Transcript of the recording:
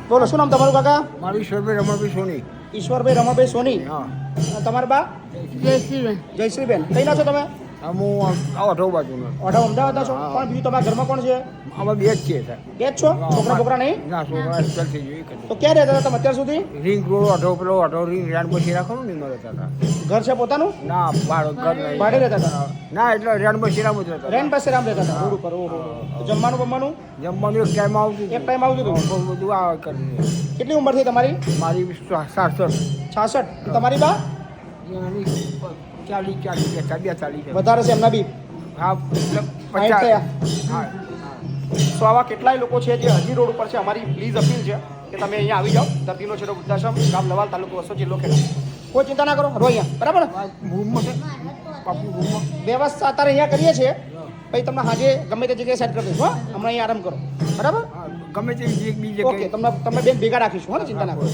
બોલો શું નામ તમારું કાકા? મારું ઈશ્વરભાઈ રમણભાઈ સોની. ઈશ્વરભાઈ રમાભાઈ સોની. હા. તમારા બા? જયશ્રીબેન. કઈ ના છો તમે? હું અઢો બાજુનો. ઓઢવ અમદાવાદના છો? હા. પણ બીજું તમારા ઘરમાં કોણ છે? અમે બે જ છીએ સાહેબ. બે જ છો? છોકરા બોકરા નહીં? ના છોકરા એક્સપેલ થઈ ગયું. તો ક્યાં રહેતા હતા તમે અત્યાર સુધી? રિંગ રોડ અઢો પેલો અઢો રિંગ રેડ બસી રાખો ને એમાં રહેતા હતા. ઘર છે પોતાનું? ના ભાડો ઘર નહીં. ભાડે રહેતા હતા? ના એટલે રેડ બસી રામ જ રહેતા. રેન્ટ પાસે રામ રહેતા હતા? રોડ ઉપર. ઓહો. તો જમવાનું બમવાનું? જમવાનું એક ટાઈમ આવતું. એક ટાઈમ આવતું હતું? બહુ બધું આવે કરીને. કેટલી ઉંમર થઈ તમારી? મારી 67. 66. તમારી બા? 40 વધારે છે એમના બી? હા 50 થયા. હા. તો આવા કેટલાય લોકો છે જે હજી રોડ ઉપર છે. અમારી પ્લીઝ અપીલ છે કે તમે અહીંયા આવી જાઓ. ધરતીનો છેડો વૃદ્ધાશ્રમ, ગામ લવાલ, તાલુકો વસોદ, જિલ્લો ખેડા. કોઈ ચિંતા ના કરો, રહો અહીંયા. બરાબર? રૂમમાં છે પાપુ રૂમમાં. વ્યવસ્થા અત્યારે અહીંયા કરીએ છીએ. પછી તમને હાજે ગમે તે જગ્યાએ સેટ કરી દઈશું. હા, હમણાં અહીંયા આરામ કરો. બરાબર? ગમે તે બીજી ઓકે, તમે બેન ભેગા રાખીશું. હા ને, ચિંતા ના કરો.